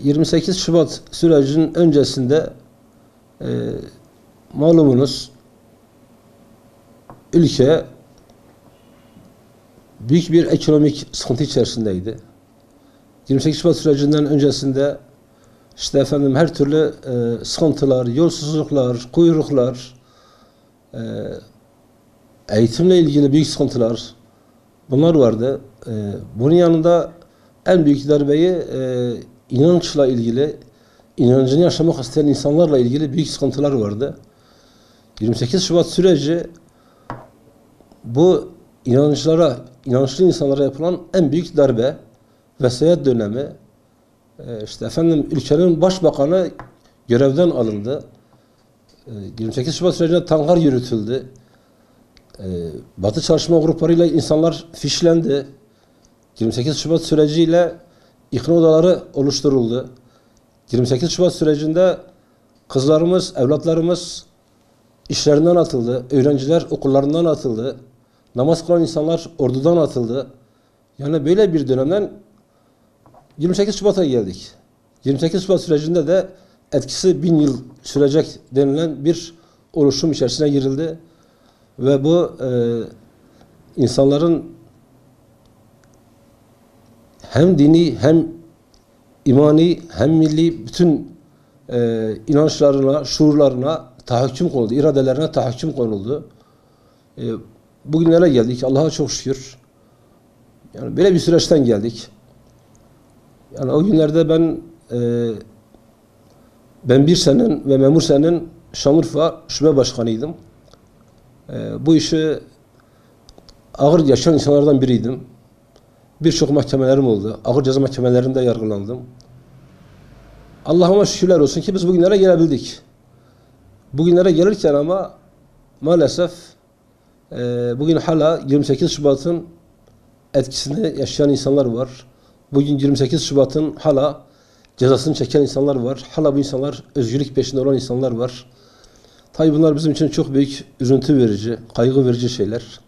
28 Şubat sürecinin öncesinde malumunuz ülke büyük bir ekonomik sıkıntı içerisindeydi. 28 Şubat sürecinden öncesinde işte efendim her türlü sıkıntılar, yolsuzluklar, kuyruklar, eğitimle ilgili büyük sıkıntılar bunlar vardı. Bunun yanında en büyük darbeyi inançla ilgili, inancını yaşamak isteyen insanlarla ilgili büyük sıkıntılar vardı. 28 Şubat süreci bu inançlı insanlara yapılan en büyük darbe, vesayet dönemi. İşte efendim ülkenin başbakanı görevden alındı. 28 Şubat sürecinde tanklar yürütüldü. Batı çalışma gruplarıyla insanlar fişlendi. 28 Şubat süreciyle ikna odaları oluşturuldu. 28 Şubat sürecinde kızlarımız, evlatlarımız işlerinden atıldı. Öğrenciler okullarından atıldı. Namaz kılan insanlar ordudan atıldı. Yani böyle bir dönemden 28 Şubat'a geldik. 28 Şubat sürecinde de etkisi 1000 yıl sürecek denilen bir oluşum içerisine girildi. Ve bu insanların hem dini hem imani hem milli bütün inançlarına, şuurlarına tahakküm konuldu, iradelerine tahakküm konuldu. Bugünlere geldik. Allah'a çok şükür. Yani böyle bir süreçten geldik. Yani o günlerde ben bir senin ve Memur Sen'in Şanlıurfa Şube Başkanıydım. Bu işi ağır yaşayan insanlardan biriydim. Birçok mahkemelerim oldu. Ağır ceza mahkemelerinde yargılandım. Allah'ıma şükürler olsun ki biz bugünlere gelebildik. Bugünlere gelirken ama maalesef bugün hala 28 Şubat'ın etkisini yaşayan insanlar var. Bugün 28 Şubat'ın hala cezasını çeken insanlar var. Hala bu insanlar özgürlük peşinde olan insanlar var. Tabii bunlar bizim için çok büyük üzüntü verici, kaygı verici şeyler.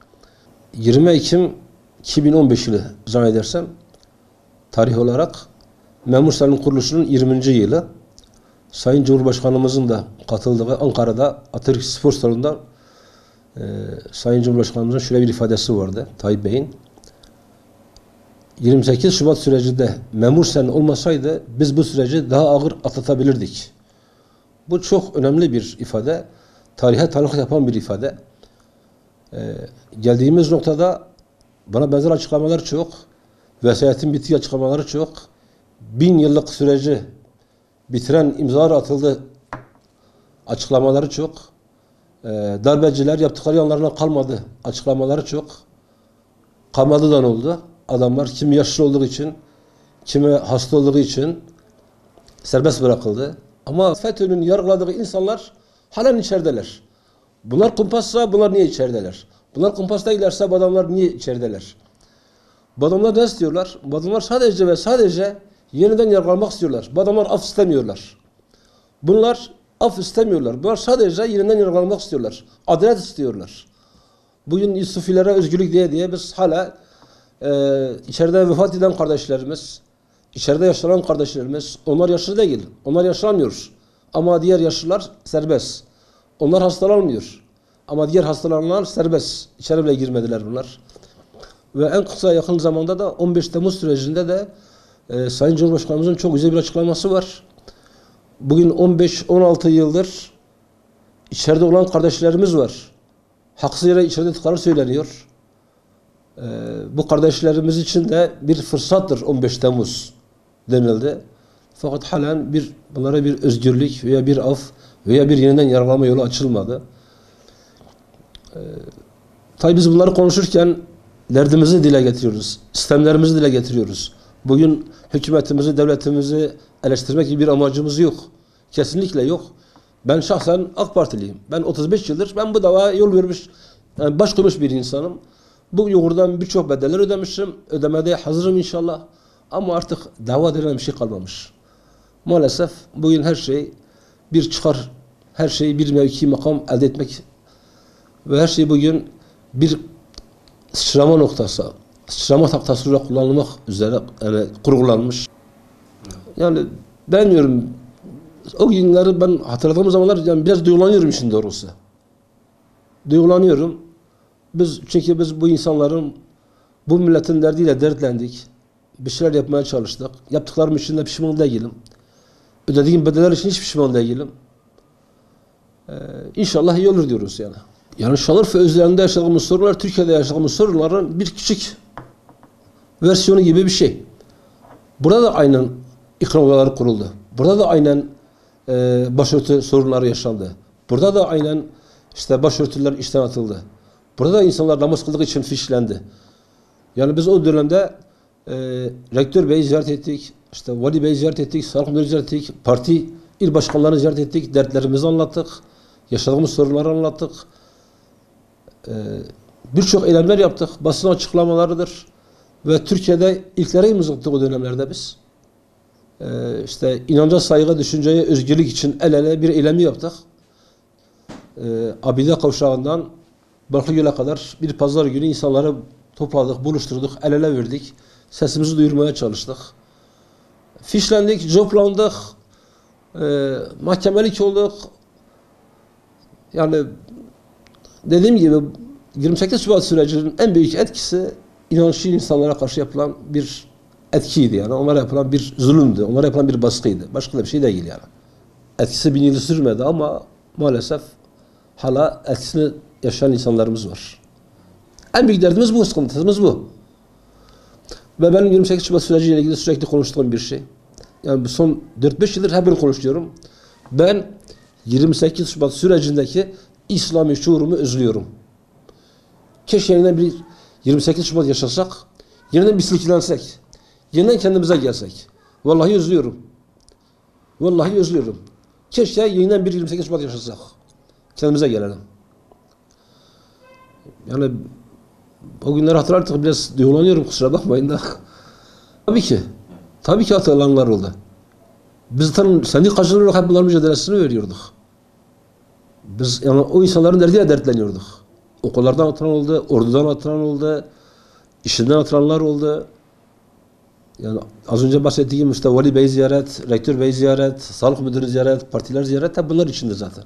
20 Ekim 2015 yılı zannedersem tarih olarak Memur Sen'in kuruluşunun 20. yılı. Sayın Cumhurbaşkanımızın da katıldığı Ankara'da Atatürk Spor Salonu'nda Sayın Cumhurbaşkanımızın şöyle bir ifadesi vardı Tayyip Bey'in. 28 Şubat sürecinde Memur Sen olmasaydı biz bu süreci daha ağır atlatabilirdik. Bu çok önemli bir ifade. Tarihe tanıklık yapan bir ifade. Geldiğimiz noktada bana benzer açıklamalar çok. Vesayetin bittiği açıklamaları çok. 1000 yıllık süreci bitiren imzalar atıldı açıklamaları çok. Darbeciler yaptıkları yanlarına kalmadı açıklamaları çok. Kalmadıdan oldu. Adamlar kimi yaşlı olduğu için, kimi hasta olduğu için serbest bırakıldı. Ama FETÖ'nün yargıladığı insanlar halen içerideler. Bunlar kumpassa bunlar niye içerideler? Bunlar kumpas değillerse bu adamlar niye içerideler? Bu adamlar ne istiyorlar? Bu adamlar sadece ve sadece yeniden yargılanmak istiyorlar. Bu adamlar af istemiyorlar. Bunlar af istemiyorlar. Bunlar sadece yeniden yargılanmak istiyorlar. Adalet istiyorlar. Bugün Yusufilere özgürlük diye biz hala içeride vefat eden kardeşlerimiz, içeride yaşanan kardeşlerimiz, onlar yaşlı değil. Onlar yaşlanmıyor. Ama diğer yaşlılar serbest. Onlar hastalanmıyor. Ama diğer hastalananlar serbest. İçeri bile girmediler bunlar. Ve en kısa yakın zamanda da 15 Temmuz sürecinde de Sayın Cumhurbaşkanımızın çok güzel bir açıklaması var. Bugün 15-16 yıldır içeride olan kardeşlerimiz var. Haksız yere içeride tuttukları söyleniyor. Bu kardeşlerimiz için de bir fırsattır 15 Temmuz denildi. Fakat halen bunlara bir özgürlük veya bir af veya bir yeniden yargılama yolu açılmadı. Tabii biz bunları konuşurken derdimizi dile getiriyoruz. Sistemlerimizi dile getiriyoruz. Bugün hükümetimizi, devletimizi eleştirmek gibi bir amacımız yok. Kesinlikle yok. Ben şahsen AK Partiliyim. Ben 35 yıldır bu davaya yol vermiş, baş koymuş bir insanım. Bu yoğurdan birçok bedeller ödemişim. Ödemede hazırım inşallah. Ama artık dava denilen bir şey kalmamış. Maalesef bugün her şey bir çıkar, her şey bir mevki makam elde etmek ve her şey bugün bir sıçrama noktası, sıçrama tahtası olarak kullanılmak üzere kurgulanmış. Yani Beğenmiyorum. O günleri ben hatırladığım zamanlar yani biraz duygulanıyorum işin doğrusu. Duygulanıyorum. Çünkü biz bu insanların, bu milletin derdiyle dertlendik. Bir şeyler yapmaya çalıştık. Yaptıklarım için de pişman değilim. Ödediğim bedeller için hiç pişman değilim. İnşallah iyi olur diyoruz yani. Yani Şanlıurfa üzerinde yaşadığımız sorunlar, Türkiye'de yaşadığımız sorunların bir küçük versiyonu gibi bir şey. Burada da aynen ikram odaları kuruldu. Burada da aynen başörtü sorunları yaşandı. Burada da aynen işte başörtüler işten atıldı. Burada da insanlar namaz kıldığı için fişlendi. Yani biz o dönemde rektör beyi ziyaret ettik, işte vali beyi ziyaret ettik, sağlık müdürü ziyaret ettik, parti il başkanlarını ziyaret ettik, dertlerimizi anlattık, yaşadığımız sorunları anlattık. Birçok eylemler yaptık, basın açıklamalarıdır ve Türkiye'de ilklere imza attık o dönemlerde biz. İşte inanca saygı, düşünceye özgürlük için el ele bir eylemi yaptık. Abide Kavşağı'ndan Balıklıgöl'e kadar bir pazar günü insanları topladık, buluşturduk, el ele verdik. Sesimizi duyurmaya çalıştık. Fişlendik, coplandık, mahkemelik olduk. Yani dediğim gibi 28 Şubat sürecinin en büyük etkisi inançlı insanlara karşı yapılan bir etkiydi yani. Onlara yapılan bir zulümdü, onlara yapılan bir baskıydı. Başka da bir şey değil yani. Etkisi 1000 yıl sürmedi ama maalesef hala etkisini yaşayan insanlarımız var. En büyük derdimiz bu, sıkıntımız bu. Ve benim 28 Şubat süreciyle ilgili sürekli konuştuğum bir şey. Yani son 4-5 yıldır hep bunu konuşuyorum. Ben 28 Şubat sürecindeki İslami şuurumu özlüyorum. Keşke yeniden bir 28 Şubat yaşasak, yeniden bir silkelensek, yeniden kendimize gelsek. Vallahi özlüyorum. Vallahi özlüyorum. Keşke yeniden bir 28 Şubat yaşasak. Kendimize gelelim. Yani o günleri hatırlarken biraz duygulanıyorum, kusura bakmayın da. Tabii ki hatırlananlar oldu. Biz zaten sendikacılar olarak hep bunların mücadelesini veriyorduk. Biz yani o insanların derdiyle dertleniyorduk. Okullardan atılan oldu, ordudan atılan oldu, işinden atılanlar oldu. Yani az önce bahsettiğim işte vali bey ziyaret, rektör bey ziyaret, sağlık müdürü ziyaret, partiler ziyaret hep bunlar içinde zaten.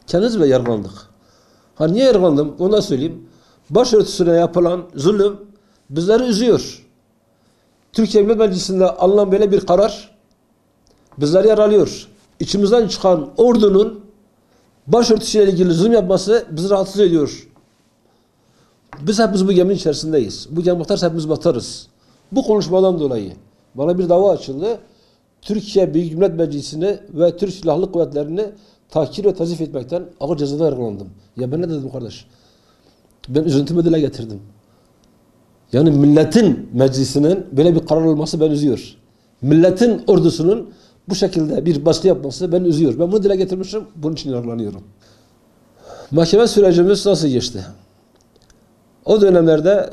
Kendimiz bile yargılandık. Niye yargılandım? Onu da söyleyeyim. Başörtüsüne yapılan zulüm bizleri üzüyor. Türkiye Millet Meclisi'nde alınan böyle bir karar bizleri yaralıyor. İçimizden çıkan ordunun başörtüsüyle ilgili zulüm yapması bizi rahatsız ediyor. Biz hepimiz bu geminin içerisindeyiz. Bu gemi batarsa hepimiz batarız. Bu konuşmadan dolayı bana bir dava açıldı. Türkiye Büyük Millet Meclisi'ni ve Türk Silahlı Kuvvetleri'ni tahkir ve tazif etmekten ağır cezada yargılandım. Ya ben ne dedim kardeş? Ben üzüntümü dile getirdim. Yani milletin meclisinin böyle bir karar olması beni üzüyor. Milletin ordusunun bu şekilde bir baskı yapması beni üzüyor. Ben bunu dile getirmişim, bunun için yargılanıyorum. Mahkeme sürecimiz nasıl geçti? O dönemlerde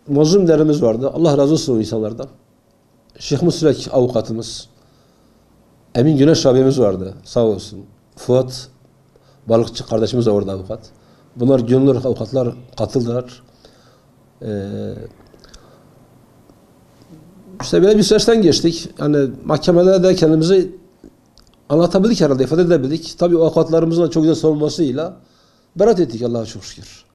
mazlum derimiz vardı. Allah razı olsun o insanlardan. Şeyh Musrek avukatımız, Emin Güneş abimiz vardı. Sağ olsun. Fuat Balıkçı kardeşimiz de orada avukat. Bunlar gönüllü olarak avukatlar katıldılar. İşte böyle bir süreçten geçtik. Yani mahkemede de kendimizi anlatabildik herhalde, ifade edebildik. Tabii o avukatlarımızın da çok güzel savunmasıyla beraat ettik Allah'a çok şükür.